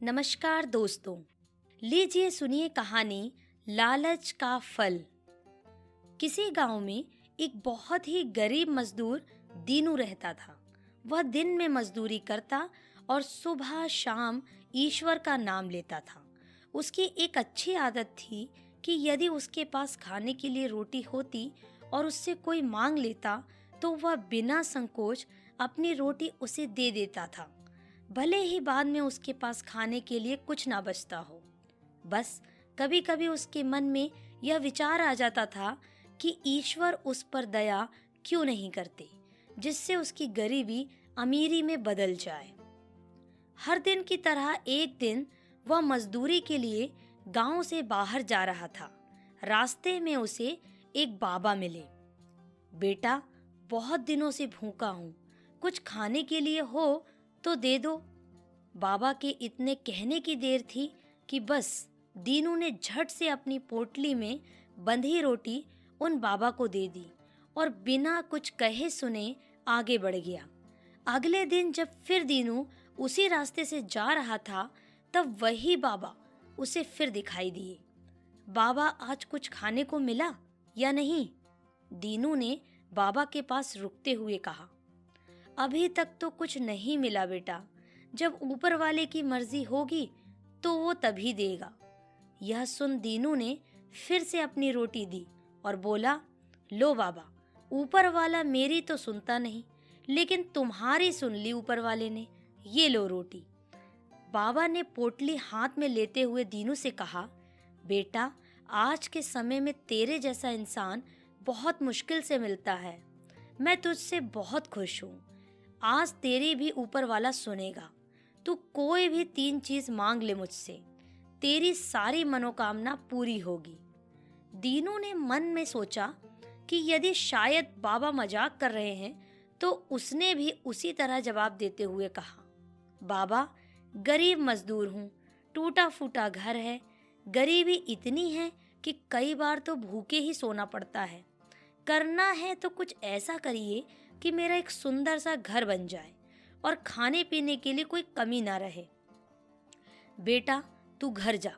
नमस्कार दोस्तों, लीजिए सुनिए कहानी लालच का फल। किसी गांव में एक बहुत ही गरीब मजदूर दीनू रहता था। वह दिन में मजदूरी करता और सुबह शाम ईश्वर का नाम लेता था। उसकी एक अच्छी आदत थी कि यदि उसके पास खाने के लिए रोटी होती और उससे कोई मांग लेता तो वह बिना संकोच अपनी रोटी उसे दे देता था, भले ही बाद में उसके पास खाने के लिए कुछ ना बचता हो। बस कभी कभी उसके मन में यह विचार आ जाता था कि ईश्वर उस पर दया क्यों नहीं करते, जिससे उसकी गरीबी अमीरी में बदल जाए। हर दिन की तरह एक दिन वह मजदूरी के लिए गांव से बाहर जा रहा था। रास्ते में उसे एक बाबा मिले। बेटा, बहुत दिनों से भूखा हूँ, कुछ खाने के लिए हो तो दे दो। बाबा के इतने कहने की देर थी कि बस दीनू ने झट से अपनी पोटली में बंधी रोटी उन बाबा को दे दी और बिना कुछ कहे सुने आगे बढ़ गया। अगले दिन जब फिर दीनू उसी रास्ते से जा रहा था, तब वही बाबा उसे फिर दिखाई दिए। बाबा, आज कुछ खाने को मिला या नहीं? दीनू ने बाबा के पास रुकते हुए कहा। अभी तक तो कुछ नहीं मिला बेटा, जब ऊपर वाले की मर्जी होगी तो वो तभी देगा। यह सुन दीनू ने फिर से अपनी रोटी दी और बोला, लो बाबा, ऊपर वाला मेरी तो सुनता नहीं, लेकिन तुम्हारी सुन ली ऊपर वाले ने, ये लो रोटी। बाबा ने पोटली हाथ में लेते हुए दीनू से कहा, बेटा, आज के समय में तेरे जैसा इंसान बहुत मुश्किल से मिलता है। मैं तुझसे बहुत खुश हूँ। आज तेरी भी ऊपर वाला सुनेगा। तू कोई भी 3 चीज मांग ले मुझसे, तेरी सारी मनोकामना पूरी होगी। दीनू ने मन में सोचा कि यदि शायद बाबा मजाक कर रहे हैं, तो उसने भी उसी तरह जवाब देते हुए कहा, बाबा, गरीब मजदूर हूँ, टूटा फूटा घर है, गरीबी इतनी है कि कई बार तो भूखे ही सोना पड़ता है। करना है तो कुछ ऐसा करिए कि मेरा एक सुंदर सा घर बन जाए और खाने पीने के लिए कोई कमी ना रहे। बेटा, तू घर जा,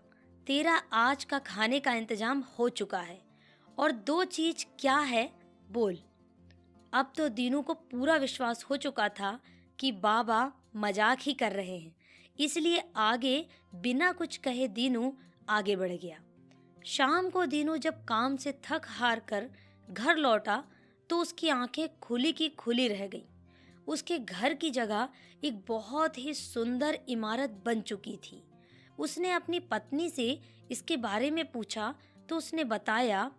तेरा आज का खाने का इंतजाम हो चुका है। और 2 चीज क्या है, बोल। अब तो दीनू को पूरा विश्वास हो चुका था कि बाबा मजाक ही कर रहे हैं, इसलिए आगे बिना कुछ कहे दीनू आगे बढ़ गया। शाम को दीनू जब काम से थक हार कर घर लौटा तो उसकी आंखें खुली की खुली रह गई। उसके घर की जगह एक बहुत ही सुंदर इमारत बन चुकी थी। उसने अपनी पत्नी से इसके बारे में पूछा तो उसने बताया,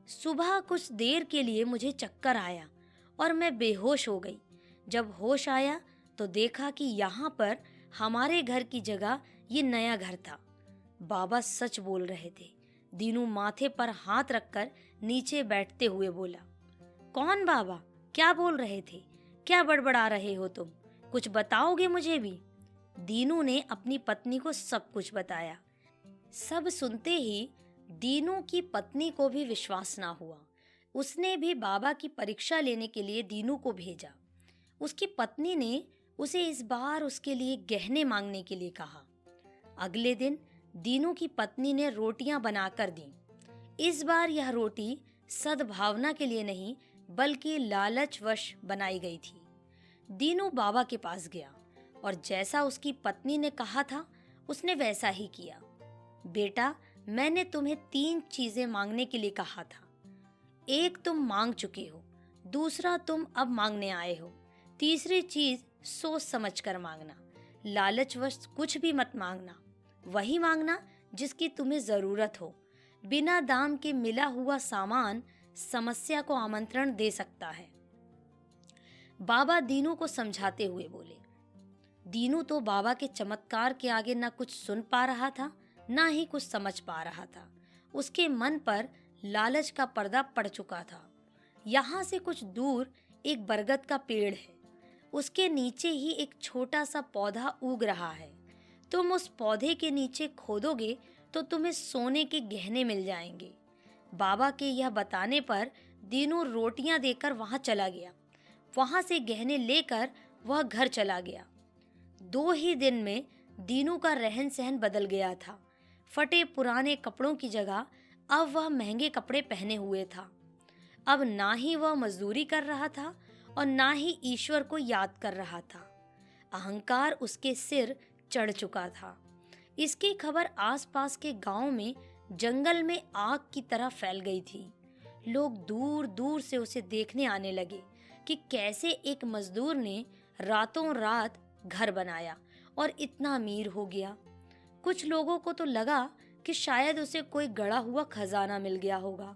सुबह कुछ देर के लिए मुझे चक्कर आया और मैं बेहोश हो गई। जब होश आया तो देखा कि यहाँ पर हमारे घर की जगह ये नया घर था। बाबा सच बोल रहे थे। दीनू माथे पर हाथ रखकर नीचे बैठते हुए बोला, कौन बाबा, क्या बोल रहे थे? क्या बड़बड़ा रहे हो तुम? कुछ बताओगे मुझे भी? दीनू ने अपनी पत्नी को सब कुछ बताया। सब सुनते ही दीनू की पत्नी को भी विश्वास ना हुआ। उसने भी बाबा की परीक्षा लेने के लिए दीनू को भेजा। उसकी पत्नी ने उसे इस बार उसके लिए गहने मांगने के लिए कहा। अगले दिन दीनू की पत्नी ने रोटियां बनाकर दी। इस बार यह रोटी सद्भावना के लिए नहीं बल्कि लालचवश बनाई गई थी। दीनू बाबा के पास गया और जैसा उसकी पत्नी ने कहा था उसने वैसा ही किया। बेटा, मैंने तुम्हें 3 चीजें मांगने के लिए कहा था। एक तुम मांग चुके हो, दूसरा तुम अब मांगने आए हो, तीसरी चीज सोच समझ कर मांगना। लालचवश कुछ भी मत मांगना, वही मांगना जिसकी तुम्हें जरूरत हो। बिना दाम के मिला हुआ सामान समस्या को आमंत्रण दे सकता है। बाबा दीनू को समझाते हुए बोले। दीनू तो बाबा के चमत्कार के आगे ना कुछ सुन पा रहा था, ना ही कुछ समझ पा रहा था। उसके मन पर लालच का पर्दा पड़ चुका था। यहाँ से कुछ दूर एक बरगद का पेड़ है। उसके नीचे ही एक छोटा सा पौधा उग रहा है। तुम उस पौधे के नीचे खोदोगे तो तुम्हें सोने के गहने मिल जाएंगे। बाबा के यह बताने पर दीनू रोटियां देकर वहां चला गया। वहां से गहने लेकर वह घर चला गया। 2 ही दिन में दीनू का रहन सहन बदल गया था। फटे पुराने कपड़ों की जगह अब वह महंगे कपड़े पहने हुए था। अब ना ही वह मजदूरी कर रहा था और ना ही ईश्वर को याद कर रहा था। अहंकार उसके सिर चढ़ चुका था। इसकी खबर आसपास के गांव में जंगल में आग की तरह फैल गई थी। लोग दूर दूर से उसे देखने आने लगे कि कैसे एक मजदूर ने रातों रात घर बनाया और इतना अमीर हो गया। कुछ लोगों को तो लगा कि शायद उसे कोई गड़ा हुआ खजाना मिल गया होगा,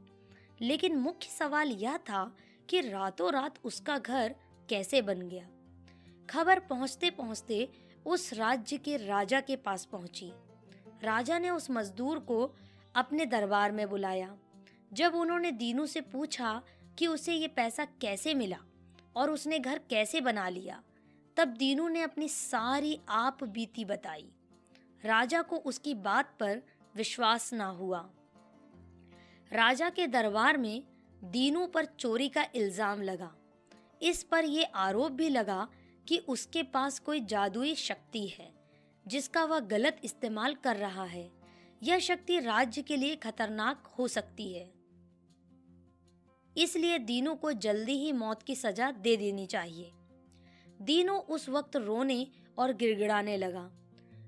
लेकिन मुख्य सवाल यह था कि रातों रात उसका घर कैसे बन गया। खबर पहुंचते पहुंचते उस राज्य के राजा के पास पहुंची। राजा ने उस मजदूर को अपने दरबार में बुलाया। जब उन्होंने दीनू से पूछा कि उसे ये पैसा कैसे मिला और उसने घर कैसे बना लिया, तब दीनू ने अपनी सारी आप बीती बताई। राजा को उसकी बात पर विश्वास ना हुआ। राजा के दरबार में दीनू पर चोरी का इल्जाम लगा। इस पर यह आरोप भी लगा कि उसके पास कोई जादुई शक्ति है जिसका वह गलत इस्तेमाल कर रहा है। यह शक्ति राज्य के लिए खतरनाक हो सकती है, इसलिए दीनू को जल्दी ही मौत की सजा दे देनी चाहिए। दीनू उस वक्त रोने और गिड़गिड़ाने लगा।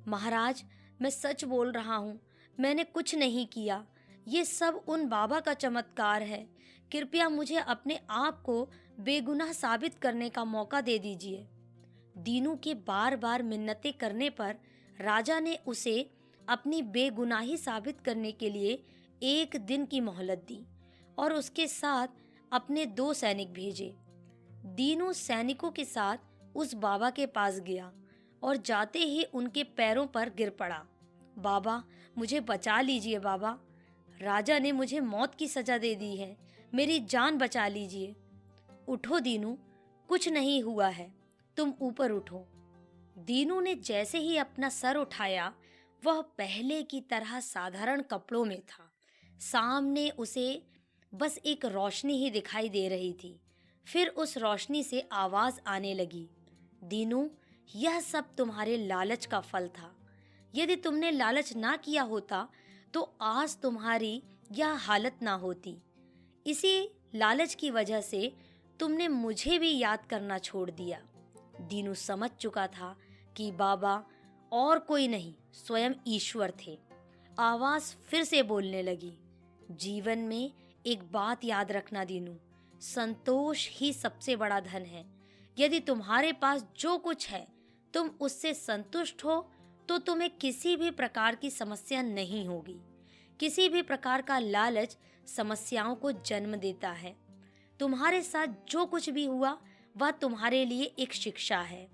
महाराज, मैं सच बोल रहा हूँ, मैंने कुछ नहीं किया। ये सब उन बाबा का चमत्कार है। कृपया मुझे अपने आप को बेगुनाह साबित करने का मौका दे दीजिए। दीनू के बार बार मिन्नतें करने पर राजा ने उसे अपनी बेगुनाही साबित करने के लिए 1 दिन की मोहलत दी और उसके साथ अपने 2 सैनिक भेजे। दीनू सैनिकों के साथ उस बाबा के पास गया और जाते ही उनके पैरों पर गिर पड़ा। बाबा, मुझे बचा लीजिए बाबा। राजा ने मुझे मौत की सजा दे दी है, मेरी जान बचा लीजिए। उठो दीनू, कुछ नहीं हुआ है, तुम ऊपर उठो। दीनू ने जैसे ही अपना सर उठाया, वह पहले की तरह साधारण कपड़ों में था। सामने उसे बस एक रोशनी ही दिखाई दे रही थी। फिर उस रोशनी से आवाज आने लगी, दीनू, यह सब तुम्हारे लालच का फल था। यदि तुमने लालच ना किया होता तो आज तुम्हारी यह हालत ना होती। इसी लालच की वजह से तुमने मुझे भी याद करना छोड़ दिया। दीनू समझ चुका था कि बाबा और कोई नहीं, स्वयं ईश्वर थे। आवाज फिर से बोलने लगी, जीवन में एक बात याद रखना दीनू, संतोष ही सबसे बड़ा धन है। यदि तुम्हारे पास जो कुछ है तुम उससे संतुष्ट हो तो तुम्हें किसी भी प्रकार की समस्या नहीं होगी। किसी भी प्रकार का लालच समस्याओं को जन्म देता है। तुम्हारे साथ जो कुछ भी हुआ वह तुम्हारे लिए एक शिक्षा है।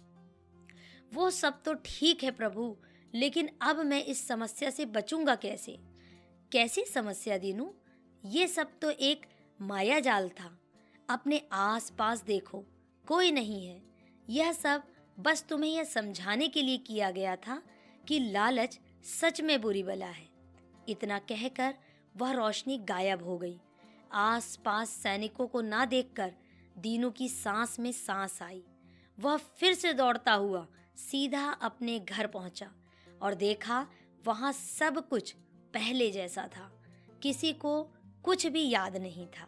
वो सब तो ठीक है प्रभु, लेकिन अब मैं इस समस्या से बचूंगा कैसे? कैसी समस्या दीनू? ये सब तो एक माया जाल था। अपने आस पास देखो, कोई नहीं है। यह सब बस तुम्हें यह समझाने के लिए किया गया था कि लालच सच में बुरी बला है। इतना कहकर वह रोशनी गायब हो गई। आसपास सैनिकों को ना देखकर दीनू की सांस में सांस आई। वह फिर से दौड़ता हुआ सीधा अपने घर पहुंचा और देखा वहां सब कुछ पहले जैसा था। किसी को कुछ भी याद नहीं था।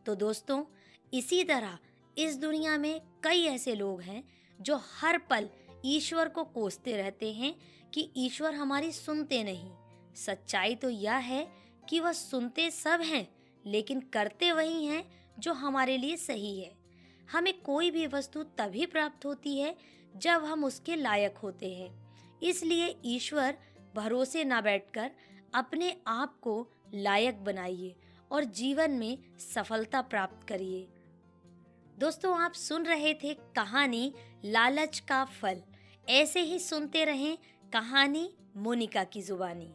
तो दोस्तों, इसी तरह इस दुनिया में कई ऐसे लोग हैं जो हर पल ईश्वर को कोसते रहते हैं कि ईश्वर हमारी सुनते नहीं। सच्चाई तो यह है कि वह सुनते सब हैं, लेकिन करते वही हैं जो हमारे लिए सही है। हमें कोई भी वस्तु तभी प्राप्त होती है जब हम उसके लायक होते हैं। इसलिए ईश्वर भरोसे ना बैठकर अपने आप को लायक बनाइए और जीवन में सफलता प्राप्त करिए। दोस्तों, आप सुन रहे थे कहानी लालच का फल। ऐसे ही सुनते रहें कहानी मोनिका की जुबानी।